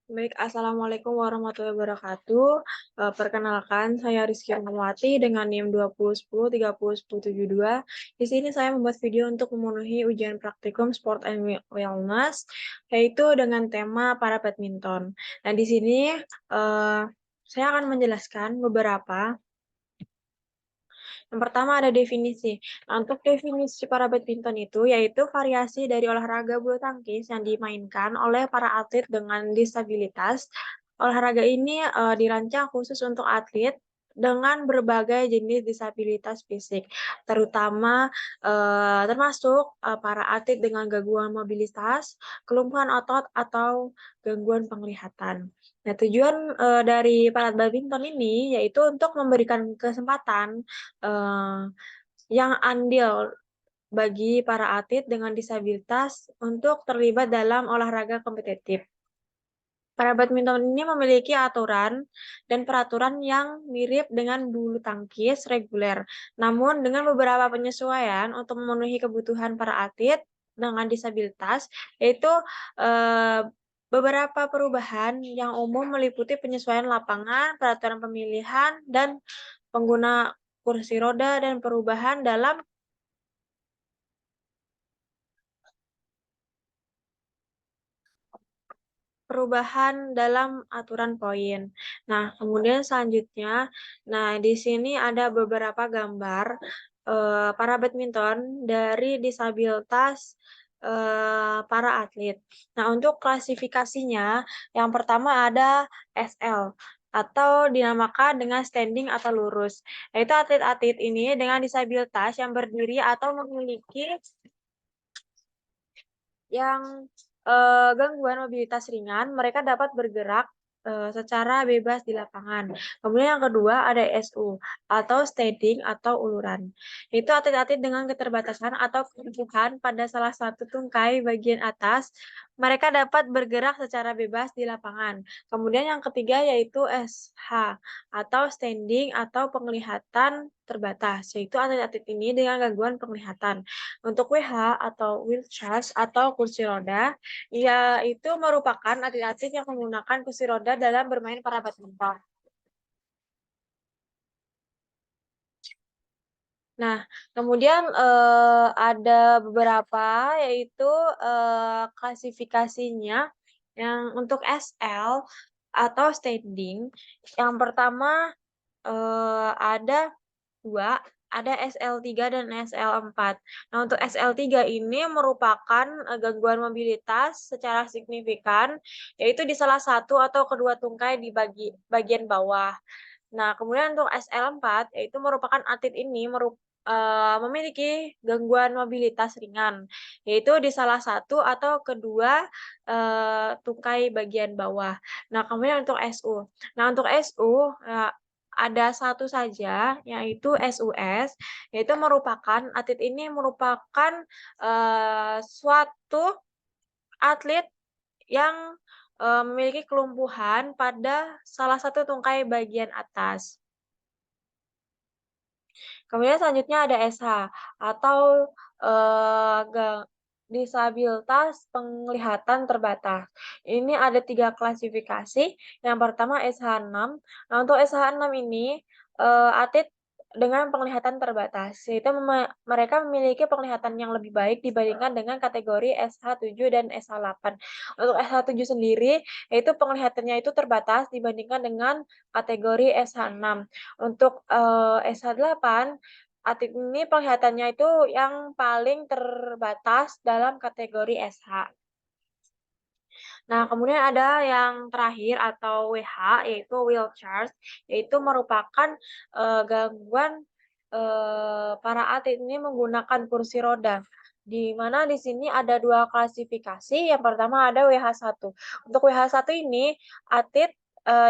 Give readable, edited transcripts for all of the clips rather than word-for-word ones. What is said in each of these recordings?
Baik, Assalamualaikum warahmatullahi wabarakatuh. Perkenalkan, saya Rizky Rahmawati dengan NIM 2010301072. Di sini saya membuat video untuk memenuhi ujian praktikum Sport and Wellness, yaitu dengan tema para badminton. Nah, di sini saya akan menjelaskan beberapa. Yang pertama ada definisi. Nah, untuk definisi para badminton itu yaitu variasi dari olahraga bulu tangkis yang dimainkan oleh para atlet dengan disabilitas. Olahraga ini dirancang khusus untuk atlet dengan berbagai jenis disabilitas fisik, terutama termasuk para atlet dengan gangguan mobilitas, kelumpuhan otot atau gangguan penglihatan. Nah, tujuan dari para badminton ini yaitu untuk memberikan kesempatan eee, yang andil bagi para atlet dengan disabilitas untuk terlibat dalam olahraga kompetitif. Para badminton ini memiliki aturan dan peraturan yang mirip dengan bulu tangkis reguler, namun dengan beberapa penyesuaian untuk memenuhi kebutuhan para atlet dengan disabilitas, yaitu eee, beberapa perubahan yang umum meliputi penyesuaian lapangan, peraturan pemilihan, dan pengguna kursi roda, dan perubahan dalam aturan poin. Nah, kemudian selanjutnya, nah di sini ada beberapa gambar, para badminton dari disabilitas, para atlet. Nah, untuk klasifikasinya, yang pertama ada SL, atau dinamakan dengan standing atau lurus, yaitu atlet-atlet ini dengan disabilitas yang berdiri atau memiliki yang, gangguan mobilitas ringan, mereka dapat bergerak, secara bebas di lapangan. Kemudian yang kedua ada SU, atau standing atau uluran. Itu atlet-atlet dengan keterbatasan atau kelumpuhan pada salah satu tungkai bagian atas, mereka dapat bergerak secara bebas di lapangan. Kemudian yang ketiga yaitu SH, atau standing atau penglihatan terbatas, yaitu atlet-atlet ini dengan gangguan penglihatan. Untuk WH atau wheelchairs atau kursi roda, ia itu merupakan atlet-atlet yang menggunakan kursi roda dalam bermain para badminton. Nah, kemudian, ada beberapa yaitu, klasifikasinya yang untuk SL atau standing, yang pertama, ada 2, ada SL3 dan SL4. Nah, untuk SL3 ini merupakan, gangguan mobilitas secara signifikan, yaitu di salah satu atau kedua tungkai di bagian bawah. Nah, kemudian untuk SL4, yaitu merupakan atlet ini memiliki gangguan mobilitas ringan, yaitu di salah satu atau kedua, tungkai bagian bawah. Nah, kemudian untuk SU. Nah, untuk SU, ada satu saja, yaitu SUS, yaitu merupakan atlet ini merupakan, suatu atlet yang, memiliki kelumpuhan pada salah satu tungkai bagian atas. Kemudian selanjutnya ada SH atau, disabilitas penglihatan terbatas. Ini ada 3 klasifikasi, yang pertama SH6. Nah, untuk SH6 ini, atlet dengan penglihatan terbatas, yaitu mereka memiliki penglihatan yang lebih baik dibandingkan dengan kategori SH7 dan SH8. Untuk SH7 sendiri, yaitu penglihatannya itu terbatas dibandingkan dengan kategori SH6. Untuk, SH8, atlet ini penglihatannya itu yang paling terbatas dalam kategori SH. Nah, kemudian ada yang terakhir atau WH, yaitu wheelchairs, yaitu merupakan, gangguan, para atlet ini menggunakan kursi roda, di mana di sini ada 2 klasifikasi, yang pertama ada WH1. Untuk WH1 ini, atlet,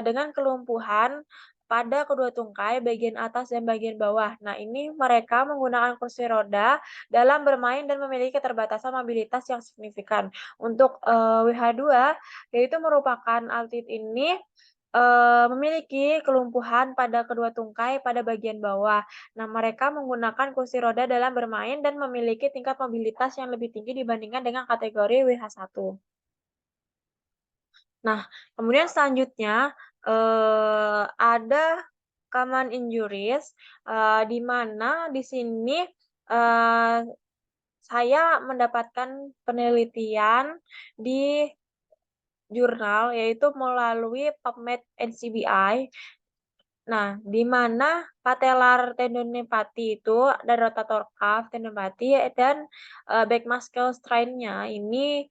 dengan kelumpuhan pada kedua tungkai bagian atas dan bagian bawah. Nah, ini mereka menggunakan kursi roda dalam bermain dan memiliki keterbatasan mobilitas yang signifikan. Untuk, WH2, yaitu merupakan atlet ini, memiliki kelumpuhan pada kedua tungkai pada bagian bawah. Nah, mereka menggunakan kursi roda dalam bermain dan memiliki tingkat mobilitas yang lebih tinggi dibandingkan dengan kategori WH1. Nah, kemudian selanjutnya, ada common injuries, di mana di sini, eee, saya mendapatkan penelitian di jurnal, yaitu melalui PubMed NCBI. Nah, di mana patellar tendinopathy itu dan rotator cuff tendinopathy dan, back muscle strain-nya ini,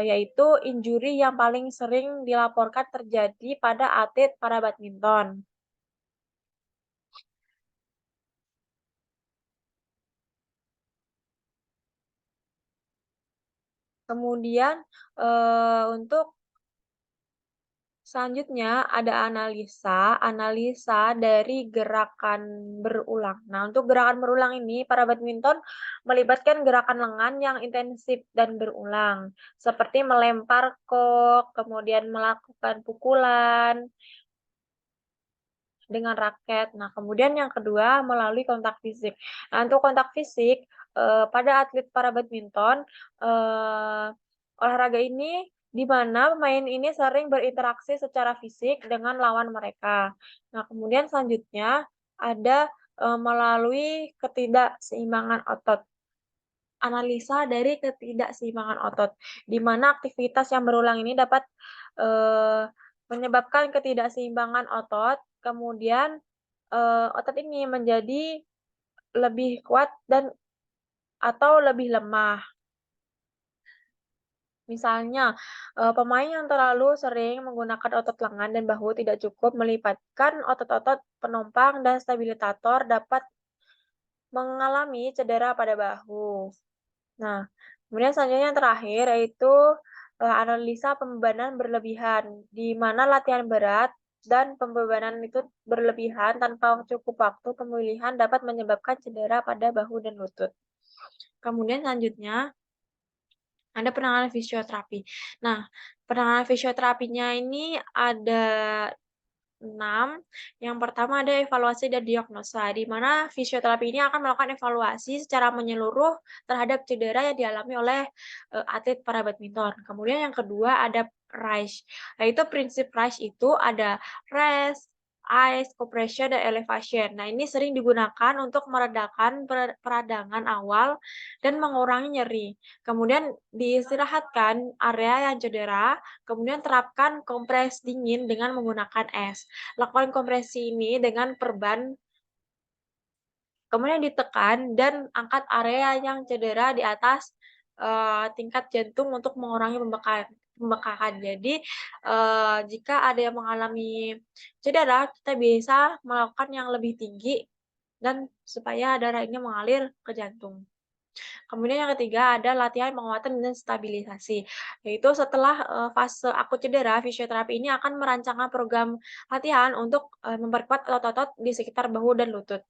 yaitu injury yang paling sering dilaporkan terjadi pada atlet para badminton. Kemudian, untuk selanjutnya ada analisa dari gerakan berulang. Nah, untuk gerakan berulang ini, para badminton melibatkan gerakan lengan yang intensif dan berulang, seperti melempar kok, kemudian melakukan pukulan dengan raket. Nah, kemudian yang kedua melalui kontak fisik. Nah, untuk kontak fisik, pada atlet para badminton, eee, olahraga ini di mana pemain ini sering berinteraksi secara fisik dengan lawan mereka. Nah, kemudian selanjutnya ada, melalui ketidakseimbangan otot. Analisa dari ketidakseimbangan otot, di mana aktivitas yang berulang ini dapat, eee, menyebabkan ketidakseimbangan otot, kemudian, otot ini menjadi lebih kuat dan atau lebih lemah. Misalnya, pemain yang terlalu sering menggunakan otot lengan dan bahu tidak cukup melibatkan otot-otot penopang dan stabilisator dapat mengalami cedera pada bahu. Nah, kemudian selanjutnya yang terakhir yaitu, analisa pembebanan berlebihan, di mana latihan berat dan pembebanan itu berlebihan tanpa cukup waktu pemulihan dapat menyebabkan cedera pada bahu dan lutut. Kemudian selanjutnya ada penanganan fisioterapi. Nah, penanganan fisioterapinya ini ada 6. Yang pertama ada evaluasi dan diagnosa, di mana fisioterapi ini akan melakukan evaluasi secara menyeluruh terhadap cedera yang dialami oleh, atlet para badminton. Kemudian yang kedua ada RICE, yaitu prinsip RICE itu ada rest, ice, compression, dan elevation. Nah, ini sering digunakan untuk meredakan peradangan awal dan mengurangi nyeri. Kemudian diistirahatkan area yang cedera, kemudian terapkan kompres dingin dengan menggunakan es. Lakukan kompresi ini dengan perban, kemudian ditekan dan angkat area yang cedera di atas, tingkat jantung untuk mengurangi pembekakan. Jadi, jika ada yang mengalami cedera, kita bisa melakukan yang lebih tinggi dan supaya darah ini mengalir ke jantung. Kemudian yang ketiga ada latihan penguatan dan stabilisasi, yaitu setelah, fase akut cedera, fisioterapi ini akan merancangkan program latihan untuk, memperkuat otot-otot di sekitar bahu dan lutut.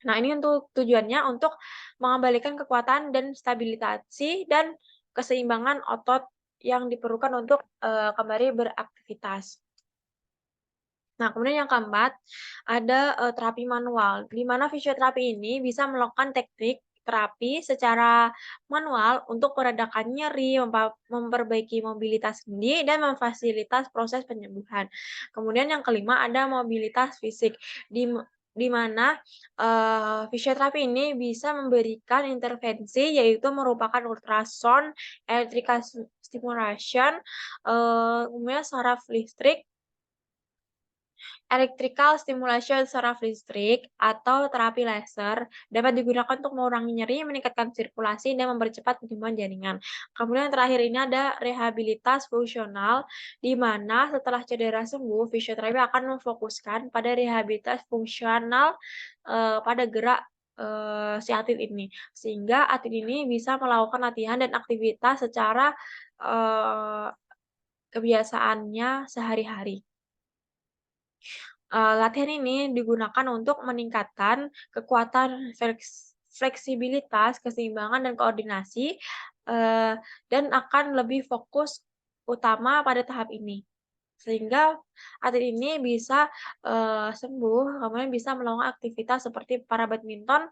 Nah, ini untuk tujuannya untuk mengembalikan kekuatan dan stabilisasi dan keseimbangan otot yang diperlukan untuk, kembali beraktivitas. Nah, kemudian yang keempat, ada, terapi manual, di mana fisioterapi ini bisa melakukan teknik terapi secara manual untuk meredakan nyeri, memperbaiki mobilitas sendi, dan memfasilitas proses penyembuhan. Kemudian yang kelima ada mobilitas fisik, di mana, fisioterapi ini bisa memberikan intervensi, yaitu merupakan ultrasound, electrical stimulation, kemudian saraf listrik, electrical stimulation saraf listrik atau terapi laser dapat digunakan untuk mengurangi nyeri, meningkatkan sirkulasi, dan mempercepat penyembuhan jaringan. Kemudian yang terakhir ini ada rehabilitas fungsional, di mana setelah cedera sembuh, fisioterapi akan memfokuskan pada rehabilitas fungsional, pada gerak, si atlet ini. Sehingga atlet ini bisa melakukan latihan dan aktivitas secara, eee, kebiasaannya sehari-hari. Latihan ini digunakan untuk meningkatkan kekuatan fleksibilitas, keseimbangan, dan koordinasi, eee, dan akan lebih fokus utama pada tahap ini. Sehingga atlet ini bisa, sembuh, kemudian bisa melakukan aktivitas seperti para badminton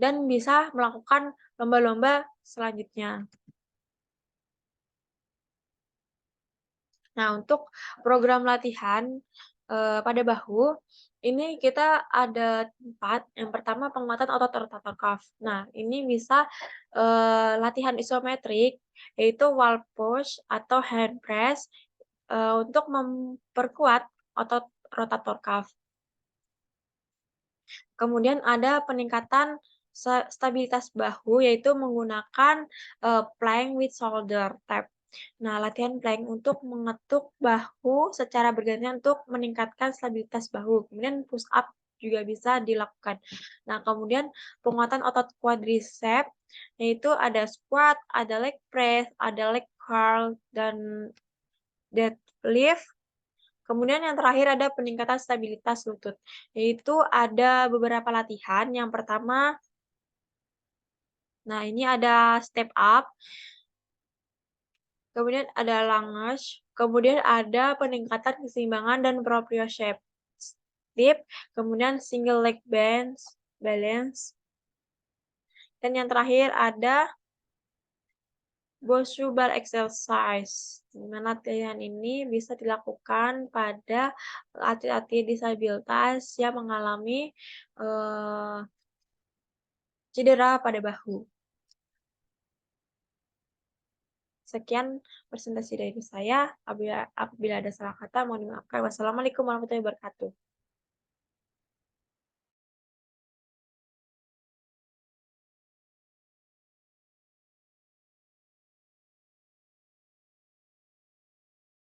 dan bisa melakukan lomba-lomba selanjutnya. Nah, untuk program latihan, pada bahu, ini kita ada 4, yang pertama penguatan otot rotator cuff. Nah, ini bisa, latihan isometrik, yaitu wall push atau hand press, untuk memperkuat otot rotator cuff. Kemudian ada peningkatan stabilitas bahu, yaitu menggunakan, plank with shoulder tap. Nah, latihan plank untuk mengetuk bahu secara bergantian untuk meningkatkan stabilitas bahu. Kemudian push up juga bisa dilakukan. Nah, kemudian penguatan otot quadriceps, yaitu ada squat, ada leg press, ada leg curl, dan deadlift. Kemudian yang terakhir ada peningkatan stabilitas lutut, yaitu ada beberapa latihan. Yang pertama, nah ini ada step up, kemudian ada lunge, kemudian ada peningkatan keseimbangan dan proprioception, dip, kemudian single leg balance, dan yang terakhir ada Bosu bar exercise, di mana latihan ini bisa dilakukan pada atlet-atlet disabilitas yang mengalami, eee, cedera pada bahu. Sekian presentasi dari saya, apabila apabila ada salah kata mohon dimaafkan. Wassalamualaikum warahmatullahi wabarakatuh.